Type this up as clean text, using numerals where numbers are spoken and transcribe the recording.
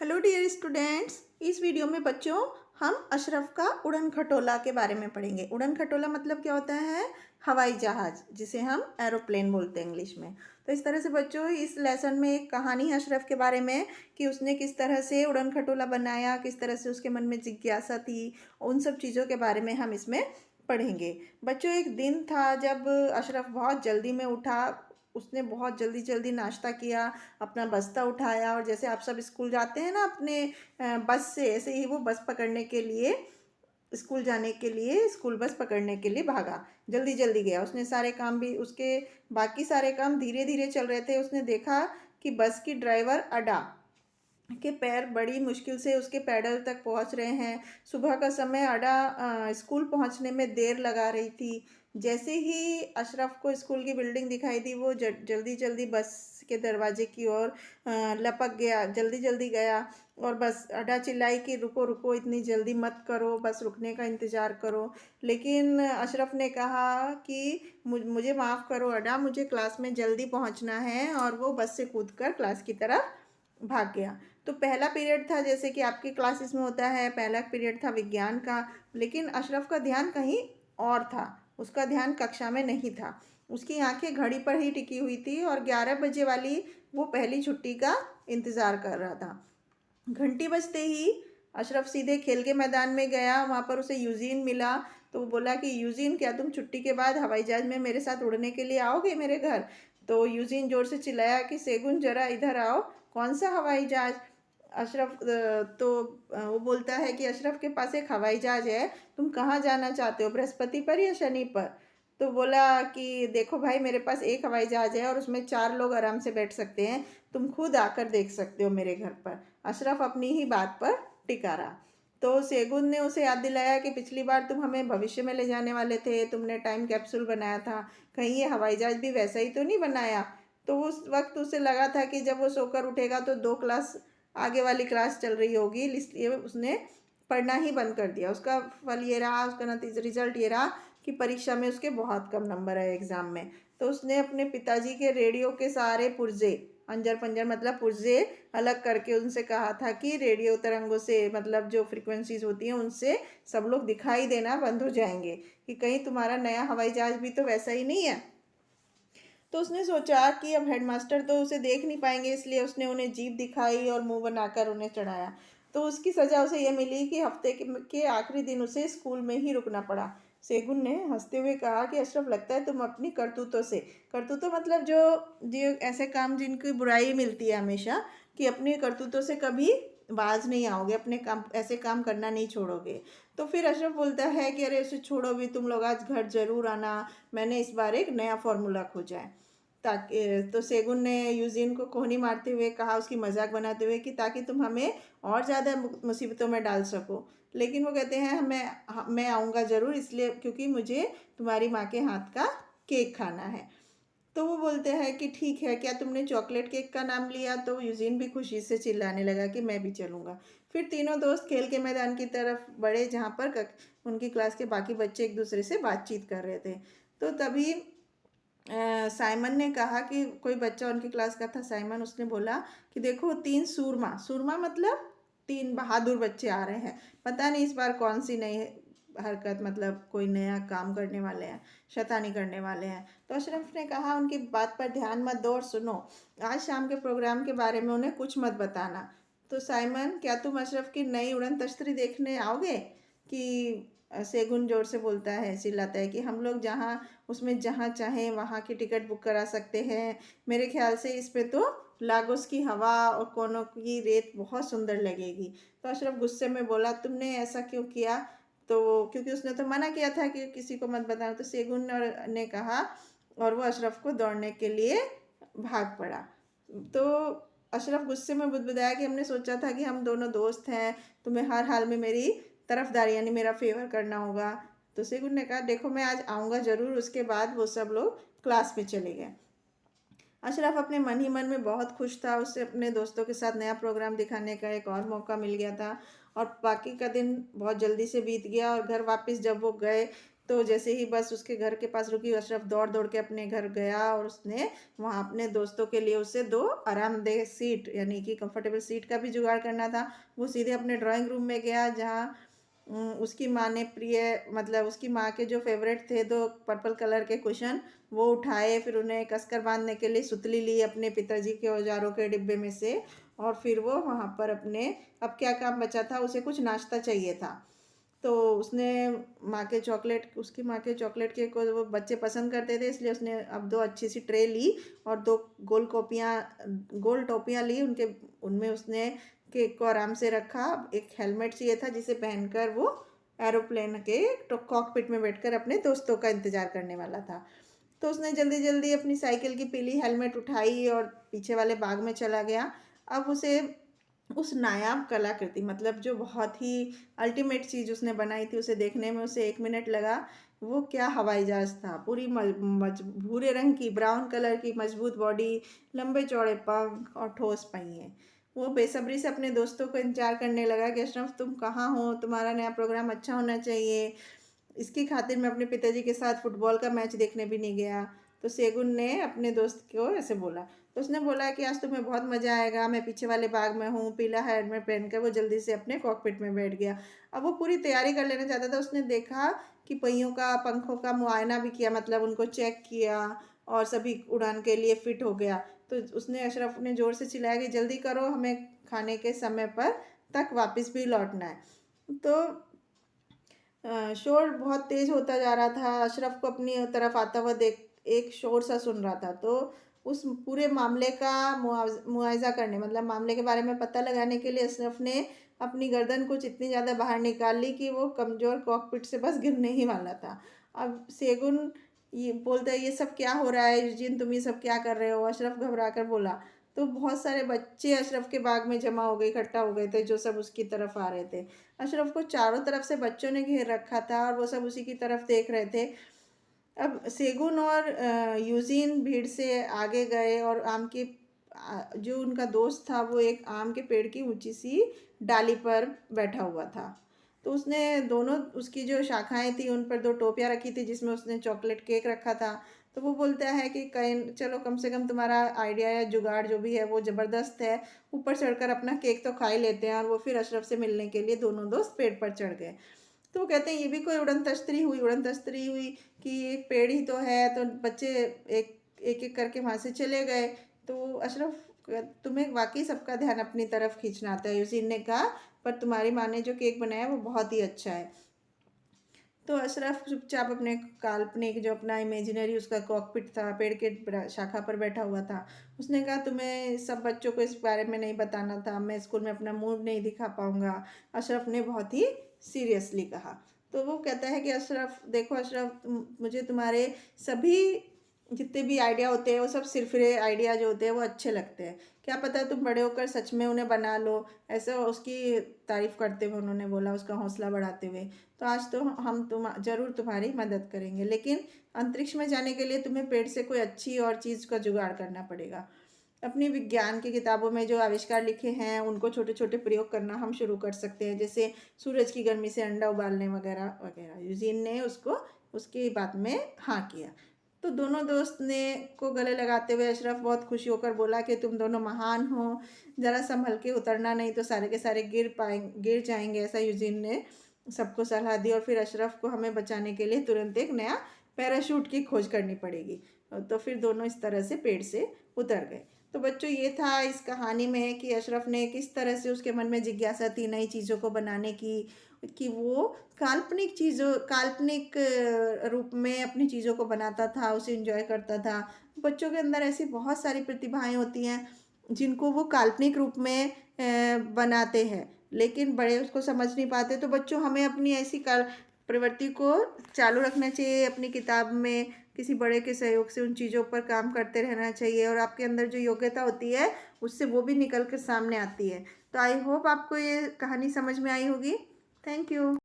Hello dear students. इस video में बच्चों हम अशरफ का उड़न खटोला के बारे में पढ़ेंगे। उड़न खटोला मतलब क्या होता है? हवाई जहाज, जिसे हम एरोप्लेन बोलते हैं इंग्लिश में। तो इस तरह से बच्चों इस लेसन में एक कहानी है अशरफ के बारे में कि उसने किस तरह से उड़न खटोला बनाया, किस तरह से उसके मन में जिज्ञासा थी, उन सब चीज़ों के बारे में हम इसमें पढ़ेंगे। बच्चों एक दिन था जब अशरफ बहुत जल्दी में उठा। उसने बहुत जल्दी जल्दी नाश्ता किया, अपना बस्ता उठाया और जैसे आप सब स्कूल जाते हैं ना अपने बस से, ऐसे ही वो बस पकड़ने के लिए, स्कूल जाने के लिए, स्कूल बस पकड़ने के लिए भागा। जल्दी जल्दी गया। उसने सारे काम भी, उसके बाकी सारे काम धीरे धीरे चल रहे थे। उसने देखा कि बस की ड्राइवर अडा के पैर बड़ी मुश्किल से उसके पैडल तक पहुंच रहे हैं। सुबह का समय अडा स्कूल पहुंचने में देर लगा रही थी। जैसे ही अशरफ को स्कूल की बिल्डिंग दिखाई दी, वो जल्दी जल्दी बस के दरवाजे की ओर लपक गया, जल्दी जल्दी गया। और बस अडा चिल्लाई कि रुको रुको, इतनी जल्दी मत करो, बस रुकने का इंतज़ार करो। लेकिन अशरफ ने कहा कि मुझे माफ़ करो अडा, मुझे क्लास में जल्दी पहुंचना है। और वो बस से कूदकर क्लास की तरफ भाग गया। तो पहला पीरियड था, जैसे कि आपकी क्लासेस में होता है, पहला पीरियड था विज्ञान का। लेकिन अशरफ का ध्यान कहीं और था, उसका ध्यान कक्षा में नहीं था। उसकी आंखें घड़ी पर ही टिकी हुई थी और 11 बजे वाली वो पहली छुट्टी का इंतज़ार कर रहा था। घंटी बजते ही अशरफ सीधे खेल के मैदान में गया। वहाँ पर उसे यूजीन मिला। तो वो बोला कि यूजीन, क्या तुम छुट्टी के बाद हवाई जहाज में मेरे साथ उड़ने के लिए आओगे मेरे घर? तो यूजीन जोर से चिल्लाया कि सेगुन जरा इधर आओ। कौन सा हवाई जहाज? अशरफ वो बोलता है कि अशरफ के पास एक हवाई जहाज है, तुम कहाँ जाना चाहते हो, बृहस्पति पर या शनि पर? तो बोला कि देखो भाई, मेरे पास एक हवाई जहाज है और उसमें 4 लोग आराम से बैठ सकते हैं, तुम खुद आकर देख सकते हो मेरे घर पर। अशरफ अपनी ही बात पर टिका रहा। तो सेगुन ने उसे याद दिलाया कि पिछली बार तुम हमें भविष्य में ले जाने वाले थे, तुमने टाइम कैप्सूल बनाया था, कहीं ये हवाई जहाज भी वैसा ही तो नहीं बनाया? तो उस वक्त उसे लगा था कि जब वो सोकर उठेगा तो 2 क्लास आगे वाली क्लास चल रही होगी, इसलिए उसने पढ़ना ही बंद कर दिया। उसका फल ये रहा, उसका नतीजा रिजल्ट ये रहा कि परीक्षा में उसके बहुत कम नंबर आए एग्ज़ाम में। तो उसने अपने पिताजी के रेडियो के सारे पुर्जे, अंजर पंजर मतलब पुर्जे, अलग करके उनसे कहा था कि रेडियो तरंगों से, मतलब जो फ्रिक्वेंसीज होती हैं उनसे सब लोग दिखाई देना बंद हो जाएंगे, कि कहीं तुम्हारा नया हवाई जहाज भी तो वैसा ही नहीं है। तो उसने सोचा कि अब हेडमास्टर तो उसे देख नहीं पाएंगे, इसलिए उसने उन्हें जीप दिखाई और मुंह बनाकर उन्हें चढ़ाया। तो उसकी सज़ा उसे यह मिली कि हफ्ते के आखिरी दिन उसे स्कूल में ही रुकना पड़ा। सेगुन ने हंसते हुए कहा कि अशरफ, लगता है तुम अपनी करतूतों से, करतूतों मतलब जो ऐसे काम जिनकी बुराई मिलती है हमेशा, कि अपनी करतूतों से कभी बाज नहीं आओगे, अपने काम, ऐसे काम करना नहीं छोड़ोगे। तो फिर अशरफ बोलता है कि अरे उसे छोड़ो भी, तुम लोग आज घर ज़रूर आना, मैंने इस बार एक नया फार्मूला खोजा है। ताकि तो सेगुन ने यूजिन को कोहनी मारते हुए कहा, उसकी मजाक बनाते हुए, कि ताकि तुम हमें और ज़्यादा मुसीबतों में डाल सको। लेकिन वो कहते हैं मैं आऊँगा ज़रूर, इसलिए क्योंकि मुझे तुम्हारी माँ के हाथ का केक खाना है। तो वो बोलते हैं कि ठीक है, क्या तुमने चॉकलेट केक का नाम लिया? तो यूजिन भी खुशी से चिल्लाने लगा कि मैं भी चलूँगा। फिर तीनों दोस्त खेल के मैदान की तरफ बढ़े, जहाँ पर उनकी क्लास के बाकी बच्चे एक दूसरे से बातचीत कर रहे थे। तो तभी साइमन ने कहा कि कोई बच्चा उनकी क्लास का था, साइमन, उसने बोला कि देखो 3 सूरमा, सूरमा मतलब 3 बहादुर बच्चे आ रहे हैं, पता नहीं इस बार कौन सी नई हरकत, मतलब कोई नया काम करने वाले हैं, शैतानी करने वाले हैं। तो अशरफ ने कहा उनकी बात पर ध्यान मत दो और सुनो, आज शाम के प्रोग्राम के बारे में उन्हें कुछ मत बताना। तो साइमन, क्या तुम अशरफ की नई उड़न तश्तरी देखने आओगे? कि सेगुन जोर से बोलता है, चिल्लाता है कि हम लोग जहाँ चाहें वहाँ की टिकट बुक करा सकते हैं। मेरे ख्याल से इस पे तो लागोस की हवा और कोनों की रेत बहुत सुंदर लगेगी। तो अशरफ गुस्से में बोला, तुमने ऐसा क्यों किया? तो क्योंकि उसने तो मना किया था कि किसी को मत बताना। तो सेगुन ने कहा, और वो अशरफ को दौड़ने के लिए भाग पड़ा। तो अशरफ गुस्से में बुदबुदाया कि हमने सोचा था कि हम दोनों दोस्त हैं, तुम्हें हर हाल में मेरी तरफदारी यानी मेरा फेवर करना होगा। तो सेगुन ने कहा, देखो मैं आज आऊँगा ज़रूर। उसके बाद वो सब लोग क्लास में चले गए। अशरफ अपने मन ही मन में बहुत खुश था, उससे अपने दोस्तों के साथ नया प्रोग्राम दिखाने का एक और मौका मिल गया था। और बाकी का दिन बहुत जल्दी से बीत गया और घर वापस जब वो गए तो जैसे ही बस उसके घर के पास रुकी, अशरफ दौड़ दौड़ के अपने घर गया और उसने वहाँ अपने दोस्तों के लिए उसे 2 आरामदेह सीट यानी कि कंफर्टेबल सीट का भी जुगाड़ करना था। वो सीधे अपने ड्राइंग रूम में गया, जहाँ उसकी माँ ने प्रिय मतलब उसकी माँ के जो फेवरेट थे 2 पर्पल कलर के कुशन, वो उठाए, फिर उन्हें कसकर बांधने के लिए सुतली ली अपने पिताजी के औजारों के डिब्बे में से, और फिर वो वहाँ पर अपने अब क्या काम बचा था, उसे कुछ नाश्ता चाहिए था। तो उसने उसकी माँ के चॉकलेट केक को वो बच्चे पसंद करते थे, इसलिए उसने अब 2 अच्छी सी ट्रे ली और 2 गोल टोपियाँ ली, उनके उनमें उसने केक को आराम से रखा। एक हेलमेट चाहिए था जिसे पहनकर वो एरोप्लेन के कॉकपिट में बैठकर अपने दोस्तों का इंतज़ार करने वाला था। तो उसने जल्दी जल्दी अपनी साइकिल की पीली हेलमेट उठाई और पीछे वाले बाग में चला गया। अब उसे उस नायाब कलाकृति मतलब जो बहुत ही अल्टीमेट चीज़ उसने बनाई थी, उसे देखने में उसे 1 मिनट लगा। वो क्या हवाई जहाज़ था, पूरी भूरे रंग की ब्राउन कलर की मजबूत बॉडी, लंबे चौड़े पंख और ठोस पहिए। वो बेसब्री से अपने दोस्तों को इंतजार करने लगा कि अशरफ तुम कहाँ हो, तुम्हारा नया प्रोग्राम अच्छा होना चाहिए। इसकी खातिर मैं अपने पिताजी के साथ फुटबॉल का मैच देखने भी नहीं गया। तो सेगुन ने अपने दोस्त को ऐसे बोला। तो उसने बोला कि आज तुम्हें बहुत मज़ा आएगा, मैं पीछे वाले बाग में हूँ। पीला हेलमेट पहनकर वो जल्दी से अपने कॉकपिट में बैठ गया। अब वो पूरी तैयारी कर लेना चाहता था। उसने देखा कि पहियों का पंखों का मुआयना भी किया, मतलब उनको चेक किया और सभी उड़ान के लिए फिट हो गया। तो उसने अशरफ ने ज़ोर से चिल्लाया कि जल्दी करो, हमें खाने के समय पर तक वापस भी लौटना है। तो शोर बहुत तेज़ होता जा रहा था। अशरफ को अपनी तरफ आता हुआ देख एक शोर सा सुन रहा था। तो उस पूरे मामले का मुआवजा करने मतलब मामले के बारे में पता लगाने के लिए अशरफ ने अपनी गर्दन कुछ इतनी ज़्यादा बाहर निकाल ली कि वो कमज़ोर कॉकपिट से बस गिरने ही वाला था। अब सेगुन ये बोलता है, ये सब क्या हो रहा है यूजिन, तुम ये सब क्या कर रहे हो? अशरफ घबरा कर बोला। तो बहुत सारे बच्चे अशरफ के बाग में जमा हो गए, इकट्ठा हो गए थे, जो सब उसकी तरफ आ रहे थे। अशरफ को चारों तरफ से बच्चों ने घेर रखा था और वो सब उसी की तरफ देख रहे थे। अब सेगुन और यूजीन भीड़ से आगे गए और जो उनका दोस्त था वो एक आम के पेड़ की ऊंची सी डाली पर बैठा हुआ था। तो उसने दोनों उसकी जो शाखाएं थी उन पर 2 टोपियाँ रखी थी जिसमें उसने चॉकलेट केक रखा था। तो वो बोलता है कि कहीं चलो कम से कम तुम्हारा आइडिया या जुगाड़ जो भी है वो ज़बरदस्त है, ऊपर चढ़कर अपना केक तो खा ही लेते हैं। और वो फिर अशरफ से मिलने के लिए दोनों दोस्त पेड़ पर चढ़ गए। तो वो कहते हैं ये भी कोई उड़न तस्तरी हुई कि एक पेड़ ही तो है। तो बच्चे एक एक एक करके वहाँ से चले गए। तो अशरफ तुम्हें वाकई सबका ध्यान अपनी तरफ खींचना आता है, यूसिन ने कहा, पर तुम्हारी माँ ने जो केक बनाया वो बहुत ही अच्छा है। तो अशरफ चुपचाप अपने काल्पनिक जो अपना इमेजिनरी उसका कॉकपिट था, पेड़ के शाखा पर बैठा हुआ था। उसने कहा तुम्हें सब बच्चों को इस बारे में नहीं बताना था, मैं स्कूल में अपना मूड नहीं दिखा पाऊंगा। अशरफ ने बहुत ही सीरियसली कहा। तो वो कहता है कि अशरफ देखो अशरफ, मुझे तुम्हारे सभी जितने भी आइडिया होते हैं वो सब सिरफिरे आइडिया जो होते हैं वो अच्छे लगते हैं। क्या पता तुम बड़े होकर सच में उन्हें बना लो। ऐसा उसकी तारीफ करते हुए उन्होंने बोला, उसका हौसला बढ़ाते हुए। तो आज तो हम ज़रूर तुम्हारी मदद करेंगे, लेकिन अंतरिक्ष में जाने के लिए तुम्हें पेड़ से कोई अच्छी और चीज़ का जुगाड़ करना पड़ेगा। अपनी विज्ञान की किताबों में जो आविष्कार लिखे हैं उनको छोटे छोटे प्रयोग करना हम शुरू कर सकते हैं, जैसे सूरज की गर्मी से अंडा उबालने वगैरह वगैरह। यूजीन ने उसको उसकी बात में हाँ किया। तो दोनों दोस्त ने को गले लगाते हुए अशरफ बहुत खुशी होकर बोला कि तुम दोनों महान हो, ज़रा संभल के उतरना नहीं तो सारे के सारे गिर जाएंगे। ऐसा यूजीन ने सबको सलाह दी। और फिर अशरफ को हमें बचाने के लिए तुरंत एक नया पैराशूट की खोज करनी पड़ेगी। तो फिर दोनों इस तरह से पेड़ से उतर गए। तो बच्चों ये था इस कहानी में कि अशरफ ने किस तरह से उसके मन में जिज्ञासा थी नई चीज़ों को बनाने की, कि वो काल्पनिक रूप में अपनी चीज़ों को बनाता था, उसे इंजॉय करता था। बच्चों के अंदर ऐसी बहुत सारी प्रतिभाएं होती हैं जिनको वो काल्पनिक रूप में बनाते हैं, लेकिन बड़े उसको समझ नहीं पाते। तो बच्चों हमें अपनी ऐसी प्रवृत्ति को चालू रखना चाहिए, अपनी किताब में किसी बड़े के सहयोग से उन चीज़ों पर काम करते रहना चाहिए, और आपके अंदर जो योग्यता होती है उससे वो भी निकल कर सामने आती है। तो आई होप आपको ये कहानी समझ में आई होगी। Thank you.